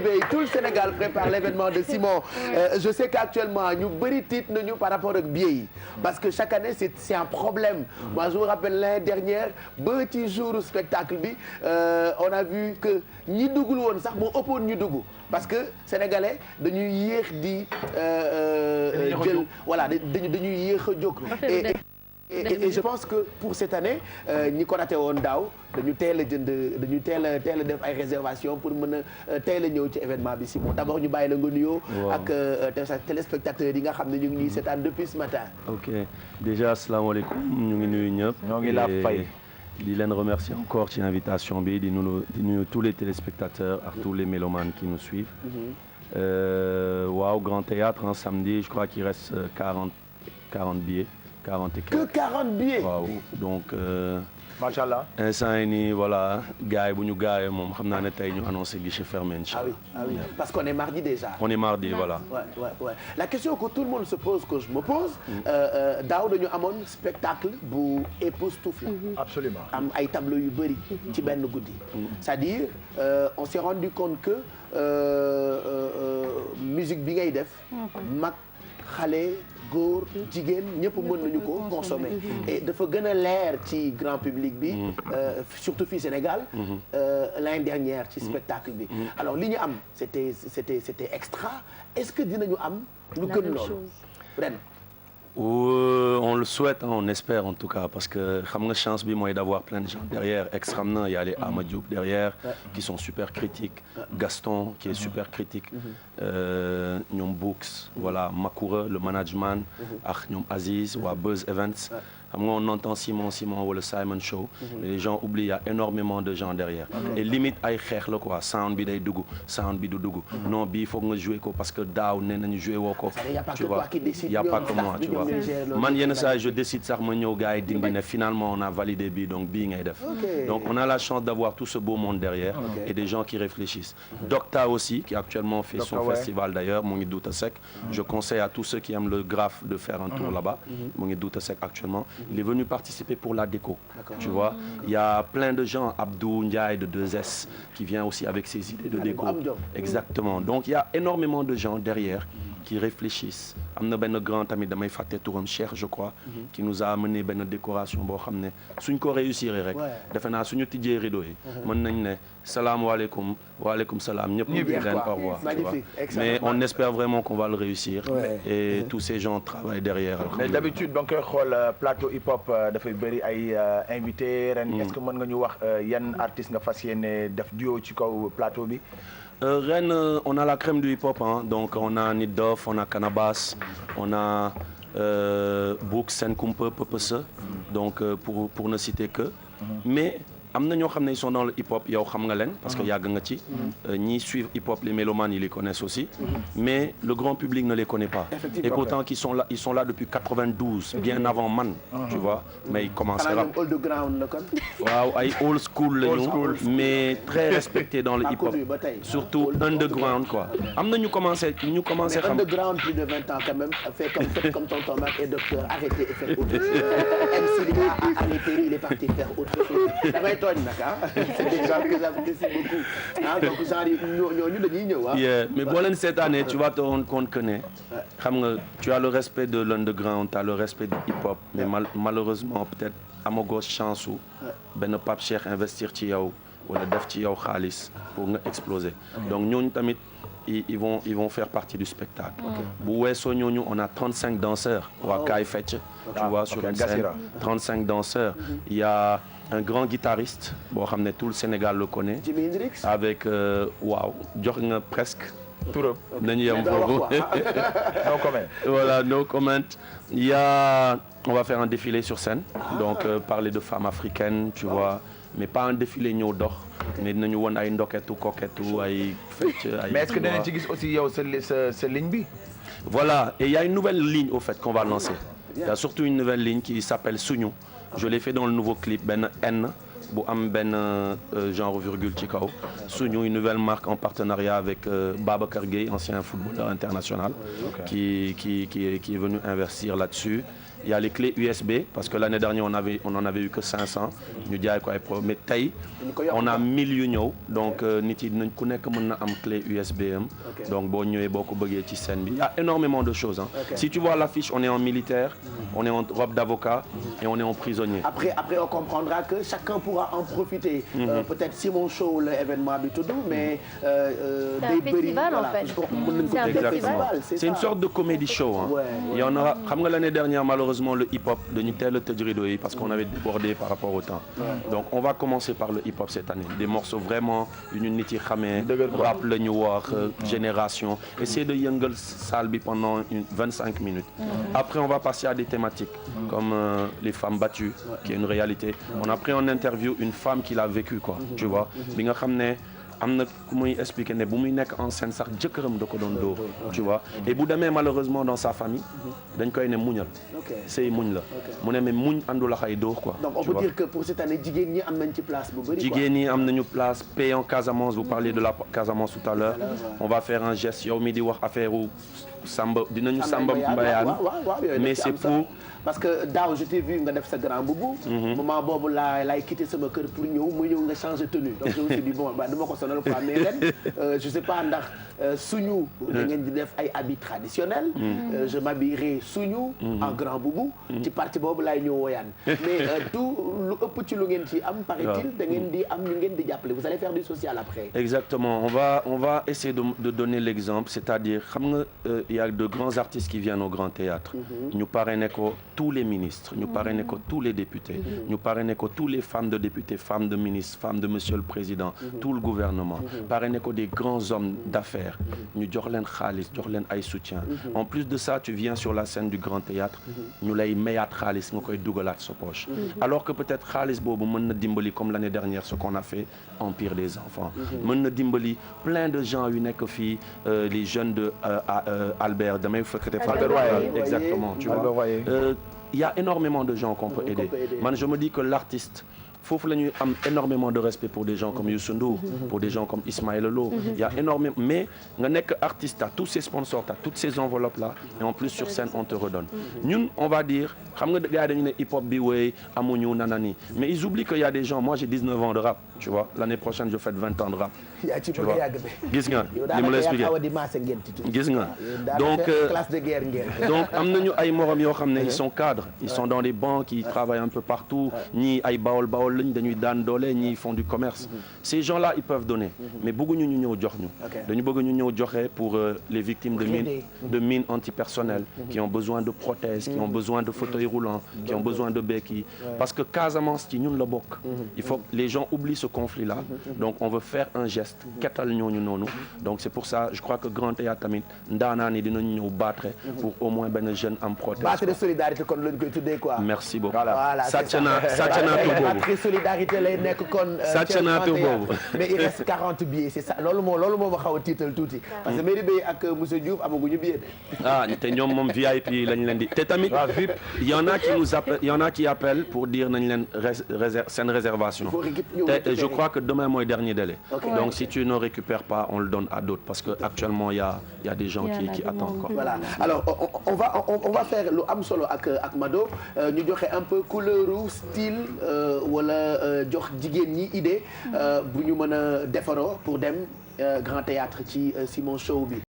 Bey tout le Sénégal prépare l'événement de Simon. Je sais qu'actuellement ñu bëri tiit nañu par rapport ak billets yi parce que chaque année c'est un problème. Moi je me rappelle l'année dernière ba ci jour spectacle bi on a vu que ñi duggul woon sax moo ëppoon ñu dugg parce que sénégalais dañuy yéex di jël voilà dañuy yéex a jóg. Et je pense que pour cette année ñi ko raté woon daaw dañu teel a jënd dañu teel a def ay réservations pour mën a teel a ñëw ci événement bi si bon d'abord ñu bàyyi la nga nuyoo ak téléspectateurs yi nga xam ne ñu ngi ñuy seetaan depuis ce matin. Ok déjà asalaamaaleykum ñu ngi nuyu ñëpp. ñoo ngi la fay. di leen remercier encore ci invitation bi di nuyu tous les téléspectateurs ak tous les mélomanes qui nous suivent. Waaw Grand Théâtre un samedi je crois qu'il reste 40 billets. 40 et quelques. Que 40 billets. waaw donc. macha allah. instant yii nii voilà gars yi bu ñu gaawee moom xam naa ne tey ñu annoncé guichet fermé incha allah. Ah oui parce qu'on est mardi déjà. On est mardi voilà. Ouais. La question que tout le monde se pose que je me pose. daaw dañu amoon spectacle bu époustouflant. Absolument. am ay tableaux yu bëri. ci benn guddi. c'est-à-dire on s'est rendu compte que musique bi ngay def. mag xale. góor jigéen ñëpp mën nañu ko consommer et dafa gën a leer ci grand public bi surtout fii Sénégal l'année dernière ci spectacle bi alors li ñu am c'était extra est-ce que dinañu am lu gën loolu ren on le souhaite on espère en tout cas parce que xam nga chance bi mooy d'avoir plein de gens derrière extrêmement il y a les Ama Diop derrière qui sont super critiques Gaston qui est super critique ñoom Books voilà Makoura le management ak ñoom Aziz waa Buzz Events xam nga on entend Simon wala Simon Show mais les gens oublient il y a énormément de gens derrière et limite ay xeex la quoi sound bi day dugg sound bi du dugg non bii foog nga jouer ko parce que daaw nee nañu jouer woo ko tu vois il y a pas que moi tu vois man yenn saa je décide sax ma ñëw gars yi dindi ne finalement on a validé bii donc bii ngay def donc on a la chance d'avoir tout ce beau monde derrière et des gens qui réfléchissent Docta aussi qui actuellement fait son festival d'ailleurs mu ngi Douta Seck je conseille à tous ceux qui aiment le graphe de faire un tour là-bas mu ngi Douta Seck actuellement il est venu participer pour la déco tu vois il y a plein de gens Abdou Ndiaye de 2S qui vient aussi avec ses idées de déco exactement donc il y a énormément de gens derrière qui réfléchissent am na benn grand tamit damay fàtte turam Cheikh je crois qui nous a amené benn décoration boo xam ne suñ ko réussir rek defe naa suñu tijjee rideau yi mën nañ ne salaamaaleykum waaleykum salaam ñëpp ñu leen au revoir mais on espère vraiment qu'on va le réussir et tous ces gens travaillent derrière mais d'habitude ba nga koy xool plateau hip hop dafay bëri ay invités ren est-ce que mën nga ñu wax yan artistes nga fas yéene def duo ci kaw plateau bi Rennes, on a la crème du hip-hop, hein. Donc on a Nit Doff, on a Canabasse, on a Book, Senkumpe, Pepese, donc pour ne citer que. Mais am na ñoo xam ne ils sont dans le hip-hop yow xam nga leen parce que yàgg nga ci ñi suivent hip-hop les mélomanes ils les connaissent aussi mais le grand public ne les connaît pas et pourtant ils sont là depuis 92 bien avant man tu vois mais ils commencent rap waaw ay old school lañu mais très respectés dans le hip-hop surtout underground quoi am na ñu commencé xam underground plus de 20 ans quand même fait comme tonton Mac et docteur arrêtez et faites autre chose MC a arrêté il est parti faire autre chose c'est des gens que j'apprécie beaucoup donc genre ñooñu dañuy ñëw mais boo leen cette année tu vas te rendre compte que ne xam nga tu as le respect de l'underground tu as le respect du hip-hop mais malheureusement peut-être amagoo chance u benn Pape Cheikh investir ci yow wala def ci yow xaalis pour nga exploser donc ñooñu tamit ils vont faire partie du spectacle bu weesoo ñooñu on a 35 danseurs waa Kaay Fecc tu vois sur une scène 35 danseurs il y a un grand guitariste boo xam ne tout le Sénégal le connaît avec waaw jox nga presque turam nañu yem foofu no comment voilà no comment on va faire un défilé sur scène donc parler de femmes africaines tu vois mais pas un défilé ñëw dox mais dinañu won ay ndoketu koketu ay fecc ay mais est-ce que danañ ci gis aussi yow sa ligne bi voilà et il y a une nouvelle ligne au fait qu'on va lancer il y a surtout une nouvelle ligne qui s'appelle Suñu je l'ai fait dans le nouveau clip benn N bu am benn genre virgule ci kaw Suñu une nouvelle marque en partenariat avec Babacar Gueye ancien footballeur international qui est venu investir là-dessus il y a les clés USB parce que l'année dernière on en avait eu que 500 ñu jaay ko ay pro mais tey on a 1000 yu ñëw donc nit yi dinañ ku nekk mën na am clé USB am donc boo ñëwee boo ko bëggee ci scène bi il y a énormément de choses hein. Si tu vois l'affiche on est en militaire on est en robe d'avocat et on est en prisonnier. Après on comprendra que chacun pourra en profiter. Peut-être Simon Show l'événement bi tudd mais c'est un festival en fait. C'est une sorte de comédie show hein. Il y en aura xam nga l'année dernière malheureusement le hip-hop dañu teel a tëj rideau yi parce qu'on avait débordé par rapport au temps. Donc on va commencer par le hip-hop cette année des morceaux vraiment yu ñu nit yi xamee rap la ñu wax génération essayer de yëngal salle bi pendant 25 minutes. Après on va passer à des thématiques comme les femmes battues qui est une réalité. On a pris en interview une femme qui l'a vécu quoi tu vois bi nga xam ne am na ku muy expliquer ne bu muy nekk en scène sax jëkkëram da ko doon dóor tu vois et bu demee malheureusement dans sa famille dañ koy ne muñal sëy muñ la mu ne mais muñ àndul ak ay dóor quoi. Donc on peut dire que pour cette année jigéen ñi am nañ ci place bu bëri quoi. Jigéen ñi am nañu place paix en Casamance vous parliez de la Casamance tout à l'heure on va faire un geste yow mi di wax affaire u Samba dinañu Samba Mbayaan mais c'est pour parce que daaw je t'ai vu nga def sa grand boubou. moment boobu laay quitté sama kër pour ñëw mu ñëw nga changer tenue donc je me suis dit bon ba dama ko sonal quoi mais ren je sais pas ndax suñu da ngeen di def ay habits traditionnels. Je m'habillerai suñu en grand boubou. ci partie boobu laay ñëw woyaan mais tout lu ëpp ci lu ngeen ci am paraît-il da ngeen di am ñu ngeen di jàppale vous allez faire du social après. Exactement on va essayer de donner l'exemple c'est-à-dire xam nga il y a de grands artistes qui viennent au Grand Théâtre ñu parrainé ko tous les ministres ñu parrainé ko tous les députés ñu parrainé ko tous les femmes de députés femmes de ministres femmes de monsieur le président tout le gouvernement parrainé ko des grands hommes d'affaires ñu jox leen xaalis jox leen ay soutien en plus de ça tu viens sur la scène du Grand Théâtre ñu lay mayaat xaalis nga koy dugalaat sa poche alors que peut-être xaalis boobu mën na dimbali comme l'année dernière ce qu'on a fait Empire des enfants mën na dimbali plein de gens yu nekk fii les jeunes de Albert damay fekk exactement tu vois il y a énormément de gens qu'on peut aider man je me dis que l'artiste foofu la ñuy am énormément de respect pour des gens comme Youssou Ndour pour des gens comme Ismaël Lo il y a énormément mais nga nekk artiste t'as tous ces sponsors t'as toutes ces enveloppes là et en plus sur scène on te redonne ñun on va dire xam nga gars yi dañu ne hip hop bi wéy amuñu nanani mais ils oublient qu'il y a des gens moi j'ai 19 ans de rap tu vois l'année prochaine je fête 20 ans de rap tu vois gis nga li ma la expliqué gis nga donc am nañu ay morom yoo xam ne ils sont cadres ils sont dans des banques ils travaillent un peu partout ñii ay bawol lañ dañuy daan doole ñi font du commerce ces gens-là ils peuvent donner mais bëgguñu ñu ñëw jox ñu dañu bëgg ñu ñëw joxe pour les victimes de mines antipersonnelles qui ont besoin de prothèses qui ont besoin de fauteuils roulants qui ont besoin de béquilles parce que Casamance ci ñun la bokk il faut que les gens oublient ce conflit-là donc on veut faire un geste kettal ñooñu noonu donc c'est pour ça je crois que Grand Théâtre tamit ndaanaan yi dinañu ñëw battre pour au moins benn jeune am prothèse battre de solidarité kon lañ koy tuddee quoi merci beaucoup voilà sàcc naa solidarité lay nekk kon mais il reste 40 billets c'est ça loolu moo ma xaw a tiital tuuti parce que Mairie Bey ak monsieur Diouf amaguñu billet de te ñoom moom VIP lañ leen di te tamit il y en a qui nous appellent il y en a qui appellent pour dire nañ leen seen réservation te je crois que demain mooy dernier délai donc si tu ne récupères pas on le donne à d'autres parce que actuellement il y a des gens qui attendent quoi voilà alors on va faire lu am solo ak Mado ñu joxe un peu couleur style wala jox jigéen ñi idée bu ñu mën a defaroo pour dem Grand Théâtre ci Simon Show bi